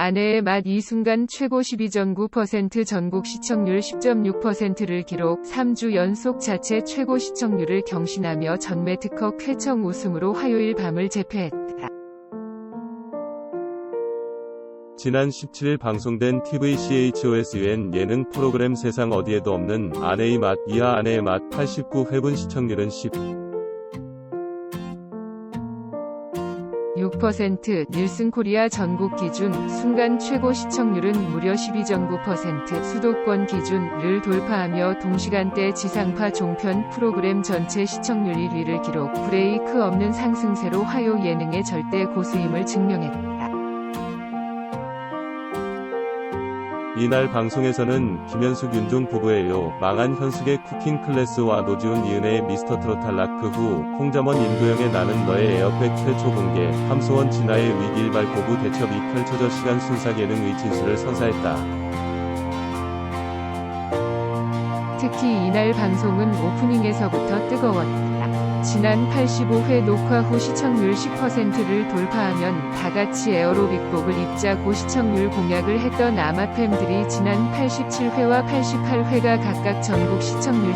아내의 맛 이 순간 최고 12.9% 전국 시청률 10.6%를 기록 3주 연속 자체 최고 시청률을 경신하며 전매 특허 쾌청 우승으로 화요일 밤을 제패했다. 지난 17일 방송된 TVCHOSUN 예능 프로그램 세상 어디에도 없는 아내의 맛 이하 아내의 맛 89회분 시청률은 6%, 닐슨 코리아 전국 기준 순간 최고 시청률은 무려 12.9%, 수도권 기준을 돌파하며 동시간대 지상파 종편 프로그램 전체 시청률 1위를 기록, 브레이크 없는 상승세로 화요 예능의 절대 고수임을 증명했다. 이날 방송에서는 김현숙 윤종 부부예요. 망한 현숙의 쿠킹 클래스와 노지훈 이은혜의 미스터 트롯 탈락 그 후 홍자먼 임도영의 나는 너의 에어백 최초 공개, 함소원 진아의 위기일발 고부 대첩이 펼쳐져 시간 순삭 예능의 진수를 선사했다. 특히 이날 방송은 오프닝에서부터 뜨거웠다. 지난 85회 녹화 후 시청률 10%를 돌파하면 다같이 에어로빅곡을 입자고 시청률 공약을 했던 아마팸들이 지난 87회와 88회가 각각 전국 시청률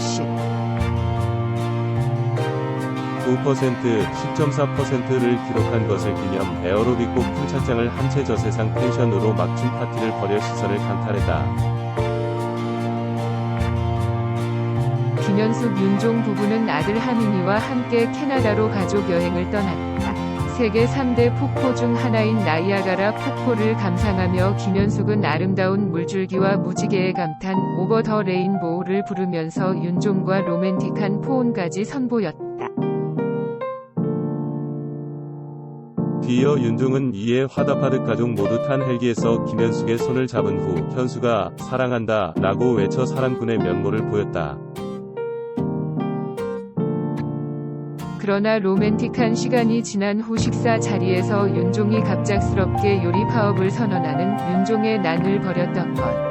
10.4%를 기록한 것을 기념 에어로빅곡 풀착장을 한 채 저세상 펜션으로 막춤 파티를 벌여 시선을 강탈했다. 김현숙 윤종 부부는 아들 하민이와 함께 캐나다로 가족 여행을 떠났다. 세계 3대 폭포 중 하나인 나이아가라 폭포를 감상하며 김현숙은 아름다운 물줄기와 무지개의 감탄 오버 더 레인보우를 부르면서 윤종과 로맨틱한 포옹까지 선보였다. 뒤이어 윤종은 이에 화답하듯 가족 모두 탄 헬기에서 김현숙의 손을 잡은 후 현숙아 사랑한다 라고 외쳐 사랑꾼의 면모를 보였다. 그러나 로맨틱한 시간이 지난 후 식사 자리에서 윤종이 갑작스럽게 요리 파업을 선언하는 윤종의 난을 벌였던 것.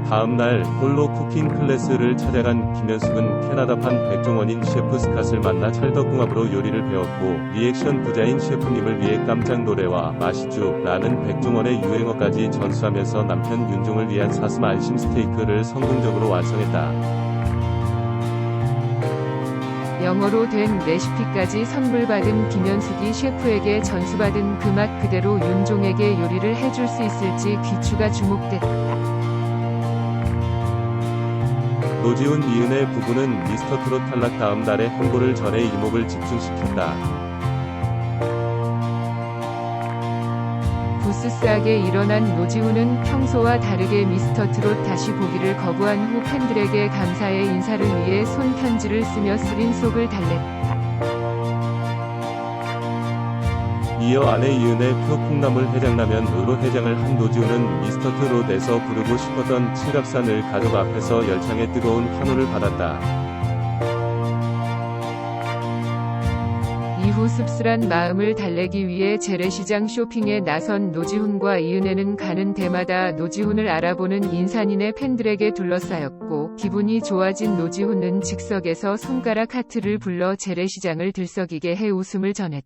다음날 홀로 쿠킹 클래스를 찾아간 김현숙은 캐나다판 백종원인 셰프 스캇을 만나 찰떡궁합으로 요리를 배웠고 리액션 부자인 셰프님을 위해 깜짝 노래와 맛있죠 라는 백종원의 유행어까지 전수하면서 남편 윤종을 위한 사슴 안심 스테이크를 성공적으로 완성했다. 영어로 된 레시피까지 선물받은 김현숙이 셰프에게 전수받은 그 맛 그대로 윤종에게 요리를 해줄 수 있을지 귀추가 주목됐다. 노지훈 이은혜 부부는 미스터 트롯 탈락 다음 달에 행보를 전해 이목을 집중시켰다. 부스스하게 일어난 노지훈은 평소와 다르게 미스터 트롯 다시 보기를 거부한 후 팬들에게 감사의 인사를 위해 손편지를 쓰며 쓰린 속을 달랬다. 이어 아내 이은혜 표 콩나물 해장라면으로 해장을 한 노지훈은 미스터 트롯에서 부르고 싶었던 칠갑산을 가족 앞에서 열창의 뜨거운 환호를 받았다. 이후 씁쓸한 마음을 달래기 위해 재래시장 쇼핑에 나선 노지훈과 이은혜는 가는 데마다 노지훈을 알아보는 인산인의 팬들에게 둘러싸였고 기분이 좋아진 노지훈은 즉석에서 손가락 하트를 불러 재래시장을 들썩이게 해 웃음을 전했다.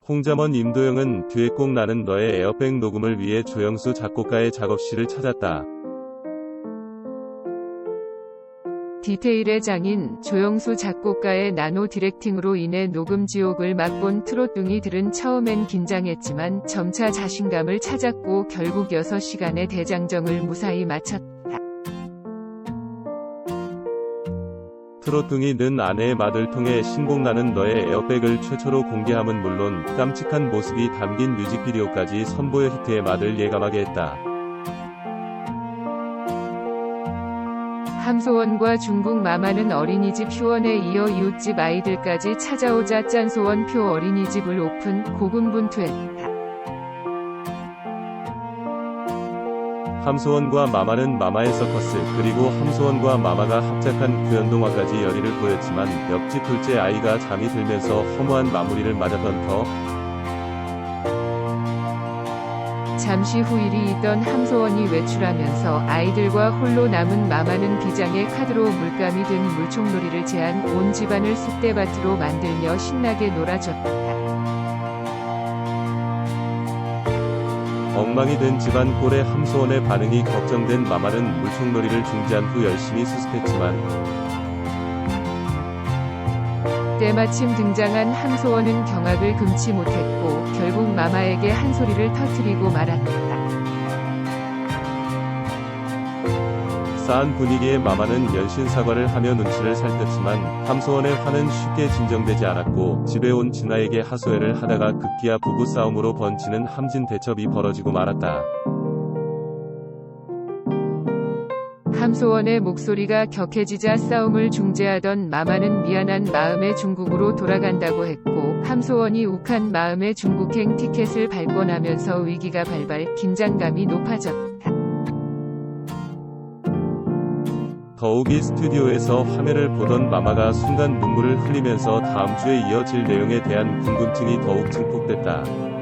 홍자먼 임도영은 듀엣곡 나는 너의 에어백 녹음을 위해 조영수 작곡가의 작업실을 찾았다. 디테일의 장인 조영수 작곡가의 나노 디렉팅으로 인해 녹음 지옥을 맛본 트롯둥이들은 처음엔 긴장했지만 점차 자신감을 찾았고 결국 6시간의 대장정을 무사히 마쳤다. 트롯둥이 는 아내의 맛을 통해 신곡 나는 너의 에어백을 최초로 공개함은 물론 깜찍한 모습이 담긴 뮤직비디오까지 선보여 히트의 맛을 예감하게 했다. 함소원과 중국 마마는 어린이집 휴원에 이어 이웃집 아이들까지 찾아오자 짠소원표 어린이집을 오픈, 고군분투했다. 함소원과 마마는 마마의 서커스 그리고 함소원과 마마가 합작한 구연동화까지 열의를 보였지만 옆집 둘째 아이가 잠이 들면서 허무한 마무리를 맞았던 터 잠시 후 일이 있던 함소원이 외출하면서 아이들과 홀로 남은 마마는 비장의 카드로 물감이 든 물총놀이를 제한 온 집안을 쑥대밭으로 만들며 신나게 놀아줬다. 엉망이 된 집안 꼴에 함소원의 반응이 걱정된 마마는 물총놀이를 중지한 후 열심히 수습했지만 때마침 등장한 함소원은 경악을 금치 못했고 결국 마마에게 한 소리를 터뜨리고 말았다. 싸한 분위기에 마마는 연신 사과를 하며 눈치를 살폈지만 함소원의 화는 쉽게 진정되지 않았고 집에 온 진아에게 하소연을 하다가 급기야 부부 싸움으로 번지는 함진 대첩이 벌어지고 말았다. 함소원의 목소리가 격해지자 싸움을 중재하던 마마는 미안한 마음에 중국으로 돌아간다고 했고 함소원이 욱한 마음에 중국행 티켓을 밟고 나면서 위기가 발발, 긴장감이 높아졌다. 더욱이 스튜디오에서 화면을 보던 마마가 순간 눈물을 흘리면서 다음 주에 이어질 내용에 대한 궁금증이 더욱 증폭됐다.